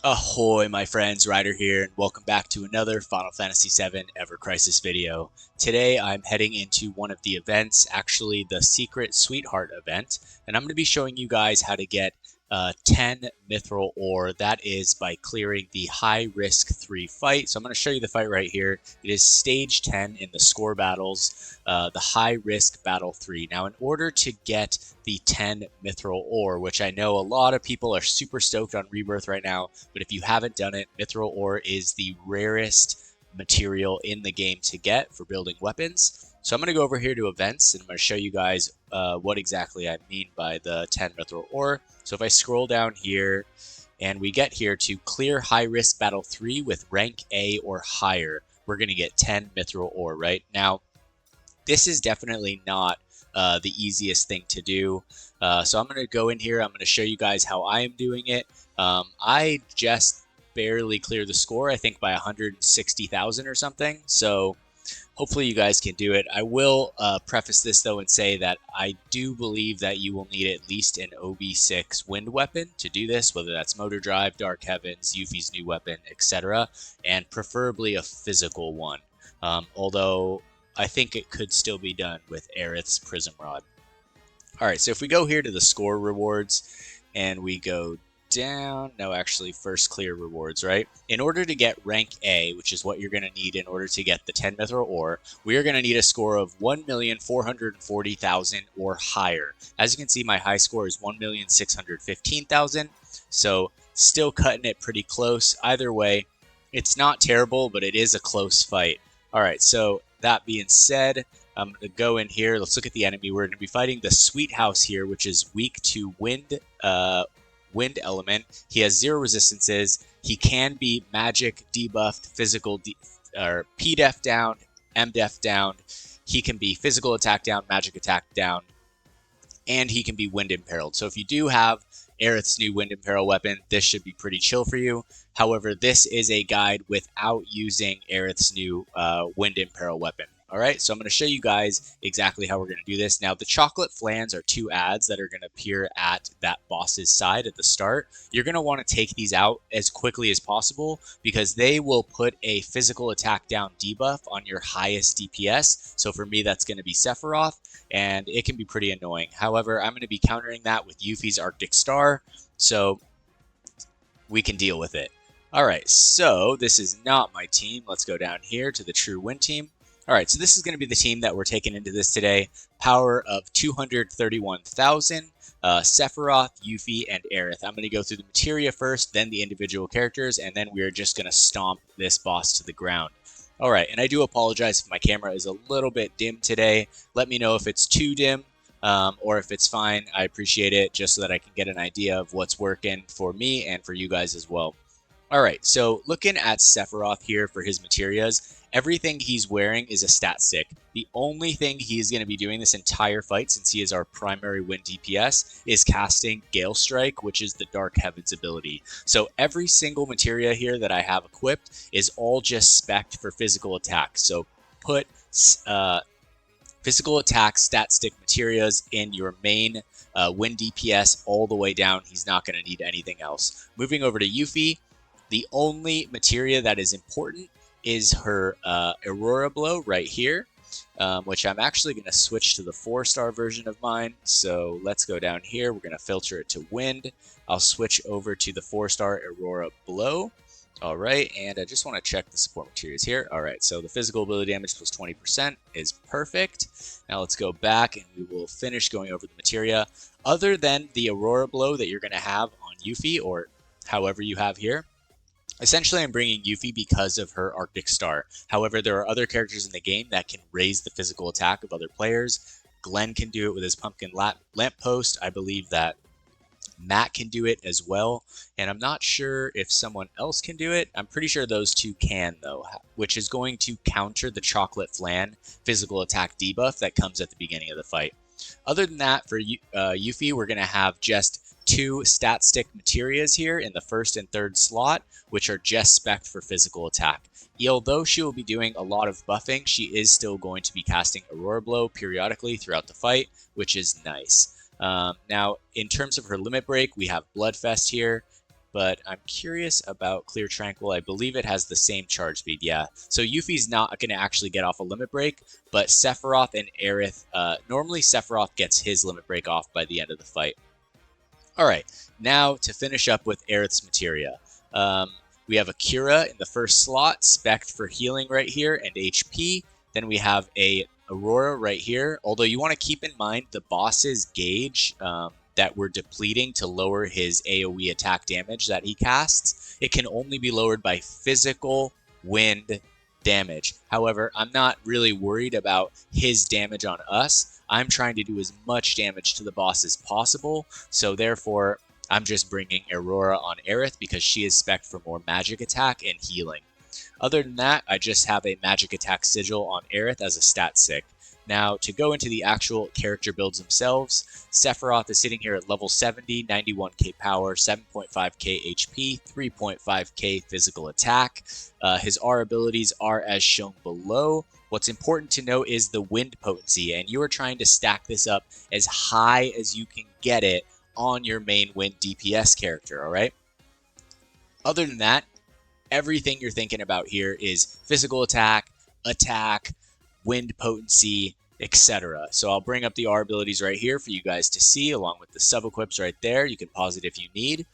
Ahoy, my friends, Ryder here, and welcome back to another Final Fantasy VII Ever Crisis video. Today I'm heading into one of the events, actually the Secret Sweetheart event, and I'm going to be showing you guys how to get 10 Mythril Ore. That is by clearing the High Risk 3 fight. So I'm going to show you the fight right here. It is Stage 10 in the score battles, the High Risk Battle 3. Now, in order to get the 10 Mythril Ore, which I know a lot of people are super stoked on Rebirth right now, but if you haven't done it, Mythril Ore is the rarest material in the game to get for building weapons. So I'm going to go over here to events, and I'm going to show you guys what exactly I mean by the 10 Mythril Ore. So if I scroll down here, and we get here to clear High Risk Battle 3 with rank A or higher, we're going to get 10 Mythril Ore, right? Now, this is definitely not the easiest thing to do. So I'm going to go in here. I'm going to show you guys how I am doing it. I just barely cleared the score, I think by 160,000 or something. So hopefully you guys can do it. I will preface this though and say that I do believe that you will need at least an OB6 Wind Weapon to do this, whether that's Motor Drive, Dark Heavens, Yuffie's new weapon, etc., and preferably a physical one. Although I think it could still be done with Aerith's Prism Rod. Alright, so if we go here to the score rewards and we go down, no, actually first clear rewards, right? In order to get rank A, which is what you're going to need in order to get the 10 Mythril Ore, we are going to need a score of 1,440,000 or higher. As you can see, my high score is 1,615,000, so still cutting it pretty close. Either way, it's not terrible, but it is a close fight. Alright, so that being said, I'm going to go in here. Let's look at the enemy. We're going to be fighting the Sweet House here, which is weak to wind element. He has 0 resistances. He can be magic debuffed, physical or P-def down, M-def down. He can be physical attack down, magic attack down, and he can be wind imperiled. So if you do have Aerith's new wind imperil weapon, this should be pretty chill for you. However, this is a guide without using Aerith's new wind imperil weapon. Alright, so I'm going to show you guys exactly how we're going to do this. Now, the chocolate flans are 2 ads that are going to appear at that boss's side at the start. You're going to want to take these out as quickly as possible because they will put a physical attack down debuff on your highest DPS. So for me, that's going to be Sephiroth, and it can be pretty annoying. However, I'm going to be countering that with Yuffie's Arctic Star, so we can deal with it. Alright, so this is not my team. Let's go down here to the True Wind team. Alright, so this is going to be the team that we're taking into this today. Power of 231,000, Sephiroth, Yuffie, and Aerith. I'm going to go through the materia first, then the individual characters, and then we're just going to stomp this boss to the ground. Alright, and I do apologize if my camera is a little bit dim today. Let me know if it's too dim, or if it's fine. I appreciate it, just so that I can get an idea of what's working for me and for you guys as well. Alright, so looking at Sephiroth here for his materias, everything he's wearing is a stat stick. The only thing he's going to be doing this entire fight, since he is our primary wind DPS, is casting Gale Strike, which is the Dark Heavens ability. So every single materia here that I have equipped is all just spec'd for physical attack. So put physical attack stat stick materias in your main wind DPS all the way down. He's not going to need anything else. Moving over to Yuffie, the only materia that is important is her Aurora Blow right here, which I'm actually going to switch to the 4-star version of mine. So let's go down here. We're going to filter it to wind. I'll switch over to the 4-star Aurora Blow. All right, and I just want to check the support materials here. All right, so the physical ability damage plus 20% is perfect. Now let's go back and we will finish going over the materia. Other than the Aurora Blow that you're going to have on Yuffie, or however you have here, essentially, I'm bringing Yuffie because of her Arctic Star. However, there are other characters in the game that can raise the physical attack of other players. Glenn can do it with his Pumpkin Lamppost. I believe that Matt can do it as well. And I'm not sure if someone else can do it. I'm pretty sure those two can, though, which is going to counter the Chocolate Flan physical attack debuff that comes at the beginning of the fight. Other than that, for Yuffie, we're going to have just 2 stat stick materias here in the 1st and 3rd slot, which are just spec'd for physical attack. Although she will be doing a lot of buffing, she is still going to be casting Aurora Blow periodically throughout the fight, which is nice. Now, in terms of her limit break, we have Bloodfest here. but I'm curious about Clear Tranquil. I believe it has the same charge speed, yeah. So Yuffie's not going to actually get off a limit break, but Sephiroth and Aerith, normally Sephiroth gets his limit break off by the end of the fight. Alright, now to finish up with Aerith's materia. We have Akira in the first slot, spec'd for healing right here and HP. Then we have a Aurora right here, although you want to keep in mind the boss's gauge that we're depleting to lower his AoE attack damage that he casts. It can only be lowered by physical wind damage. However, I'm not really worried about his damage on us. I'm trying to do as much damage to the boss as possible, so therefore I'm just bringing Aurora on Aerith because she is spec'd for more magic attack and healing. Other than that, I just have a magic attack sigil on Aerith as a stat sick. Now, to go into the actual character builds themselves, Sephiroth is sitting here at level 70, 91k power, 7.5k HP, 3.5k physical attack. His R abilities are as shown below. What's important to note is the wind potency, and you are trying to stack this up as high as you can get it on your main wind DPS character, alright? Other than that, everything you're thinking about here is physical attack, wind potency, etc. So I'll bring up the R abilities right here for you guys to see, along with the sub-equips right there. You can pause it if you need.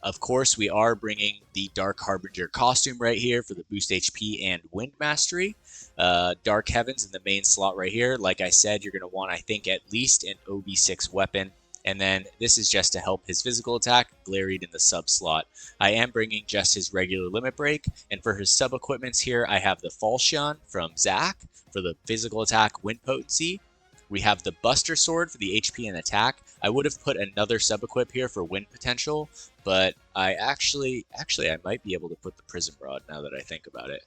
Of course, we are bringing the Dark Harbinger costume right here for the boost HP and wind mastery. Dark Heavens in the main slot right here. Like I said, you're going to want, I think, at least an OB6 weapon. And then this is just to help his physical attack, Glaried in the sub slot. I am bringing just his regular limit break, and for his sub equipments here, I have the Falchion from Zack for the physical attack, wind potency. We have the Buster Sword for the HP and attack. I would have put another sub equip here for wind potential, but I actually I might be able to put the Prism Rod now that I think about it.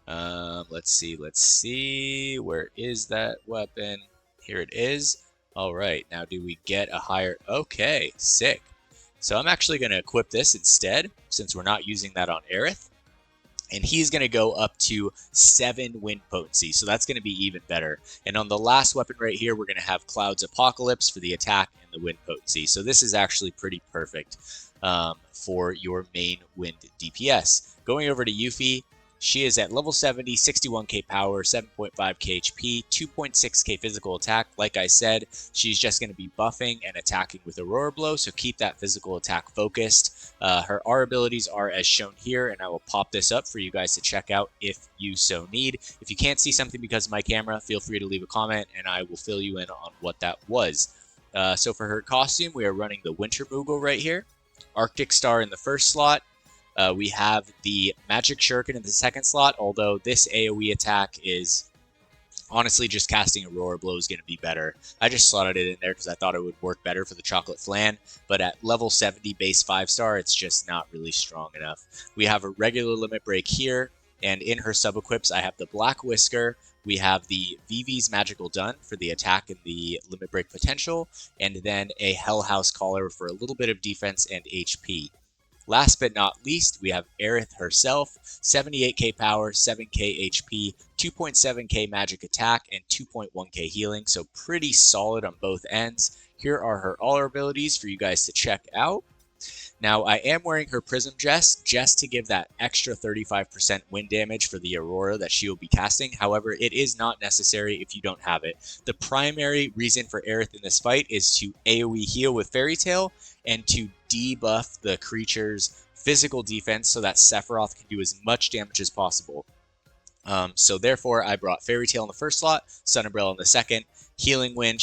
Let's see, where is that weapon? Here it is. All right, now do we get a higher... Okay, sick. So I'm actually going to equip this instead, since we're not using that on Aerith. And he's going to go up to 7 wind potency, so that's going to be even better. And on the last weapon right here, we're going to have Cloud's Apocalypse for the attack and the wind potency. So this is actually pretty perfect for your main wind DPS. Going over to Yuffie. She is at level 70, 61k power, 7.5k HP, 2.6k physical attack. Like I said, she's just going to be buffing and attacking with Aurora Blow, so keep that physical attack focused. Her R abilities are as shown here, and I will pop this up for you guys to check out if you so need. If you can't see something because of my camera, feel free to leave a comment, and I will fill you in on what that was. So for her costume, we are running the Winter Moogle right here, Arctic Star in the first slot. We have the Magic Shuriken in the second slot, although this AoE attack is honestly just casting Aurora Blow is going to be better. I just slotted it in there because I thought it would work better for the Chocolate Flan, but at level 70 base 5-star, it's just not really strong enough. We have a regular limit break here, and in her sub-equips, I have the Black Whisker, we have the Vivi's Magical Dun for the attack and the limit break potential, and then a Hell House Collar for a little bit of defense and HP. Last but not least, we have Aerith herself, 78k power, 7k HP, 2.7k magic attack, and 2.1k healing, so pretty solid on both ends. Here are her all her abilities for you guys to check out. Now, I am wearing her Prism just to give that extra 35% wind damage for the Aurora that she will be casting. However, it is not necessary if you don't have it. The primary reason for Aerith in this fight is to AoE heal with Fairy Tail and to debuff the creature's physical defense so that Sephiroth can do as much damage as possible. So therefore, I brought Fairy Tail in the first slot, Sun Umbrella in the second, Healing Wind.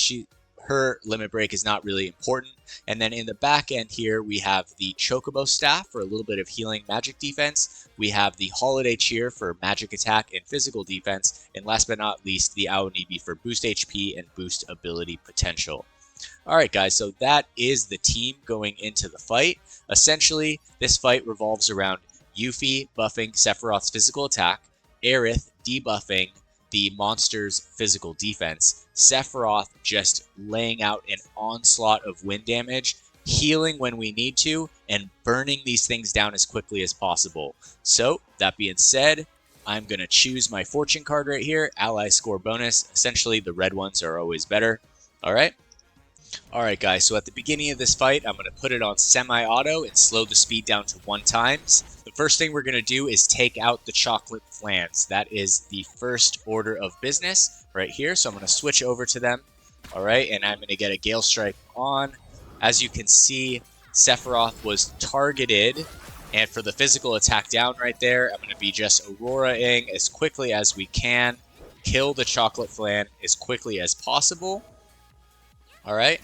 Her limit break is not really important. And then in the back end here, we have the Chocobo Staff for a little bit of healing magic defense. We have the Holiday Cheer for magic attack and physical defense. And last but not least, the Aonibi for boost HP and boost ability potential. Alright guys, so that is the team going into the fight. Essentially, this fight revolves around Yuffie buffing Sephiroth's physical attack, Aerith debuffing the monster's physical defense, Sephiroth just laying out an onslaught of wind damage, healing when we need to, and burning these things down as quickly as possible. So, that being said, I'm going to choose my fortune card right here, ally score bonus. Essentially, the red ones are always better. Alright? Alright guys, so at the beginning of this fight, I'm going to put it on semi-auto and slow the speed down to 1 times. The first thing we're going to do is take out the chocolate flans. That is the first order of business right here, so I'm going to switch over to them. Alright, and I'm going to get a Gale Strike on. As you can see, Sephiroth was targeted, and for the physical attack down right there, I'm going to be just Aurora-ing as quickly as we can. Kill the chocolate flan as quickly as possible. Alright,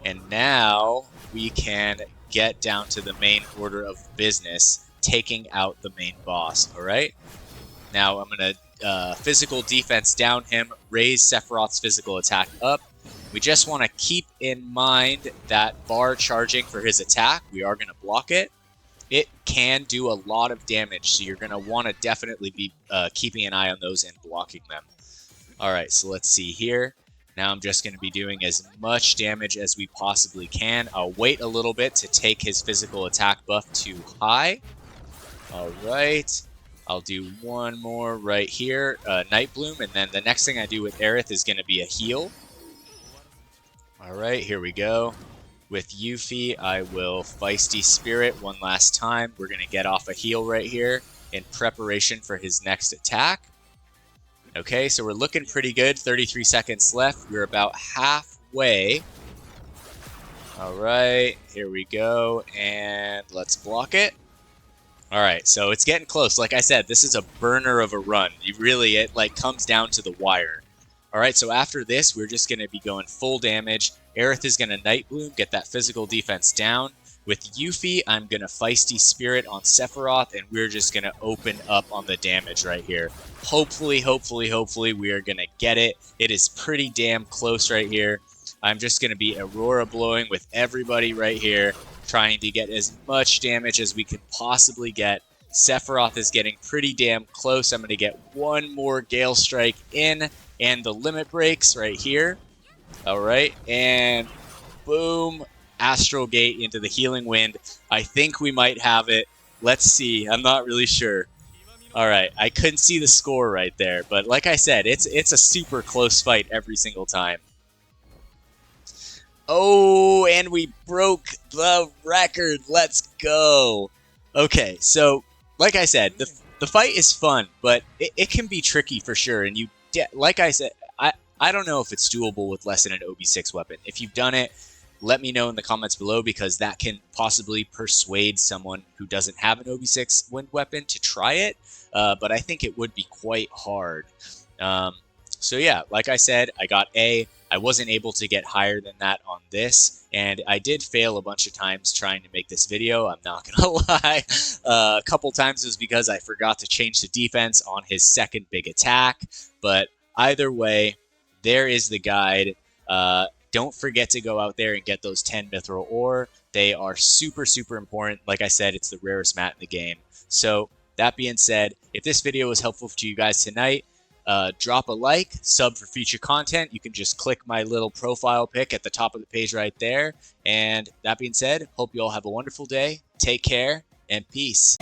and now we can get down to the main order of business, taking out the main boss. Alright, now I'm going to physical defense down him, raise Sephiroth's physical attack up. We just want to keep in mind that bar charging for his attack. We are going to block it. It can do a lot of damage, so you're going to want to definitely be keeping an eye on those and blocking them. Alright, so let's see here. Now I'm just going to be doing as much damage as we possibly can. I'll wait a little bit to take his physical attack buff to high. Alright, I'll do one more right here, Night Bloom, and then the next thing I do with Aerith is going to be a heal. Alright, here we go. With Yuffie, I will Feisty Spirit one last time. We're going to get off a heal right here in preparation for his next attack. Okay, so we're looking pretty good. 33 seconds left. We're about halfway. Alright, here we go. And let's block it. Alright, so it's getting close. Like I said, this is a burner of a run. It like comes down to the wire. Alright, so after this, we're just going to be going full damage. Aerith is going to Night Bloom, get that physical defense down. With Yuffie, I'm going to Feisty Spirit on Sephiroth, and we're just going to open up on the damage right here. Hopefully, we are going to get it. It is pretty damn close right here. I'm just going to be Aurora blowing with everybody right here, trying to get as much damage as we can possibly get. Sephiroth is getting pretty damn close. I'm going to get one more Gale Strike in, and the limit breaks right here. Alright, and boom, Astral Gate into the Healing Wind. I think we might have it. Let's see, I'm not really sure. Alright, I couldn't see the score right there, but like I said, it's a super close fight every single time. Oh, and we broke the record. Let's go. Okay, so like I said, the fight is fun, but it can be tricky for sure. And like I said, I don't know if it's doable with less than an OB6 weapon. If you've done it, let me know in the comments below, because that can possibly persuade someone who doesn't have an OB6 Wind Weapon to try it. But I think it would be quite hard. So yeah, like I said, I got A. I wasn't able to get higher than that on this, and I did fail a bunch of times trying to make this video, I'm not gonna lie. A couple times it was because I forgot to change the defense on his second big attack, but either way, there is the guide. Don't forget to go out there and get those 10 Mythril Ore. They are super, super important. Like I said, it's the rarest mat in the game. So that being said, if this video was helpful to you guys tonight, drop a like, sub for future content. You can just click my little profile pic at the top of the page right there. And that being said, hope you all have a wonderful day. Take care and peace.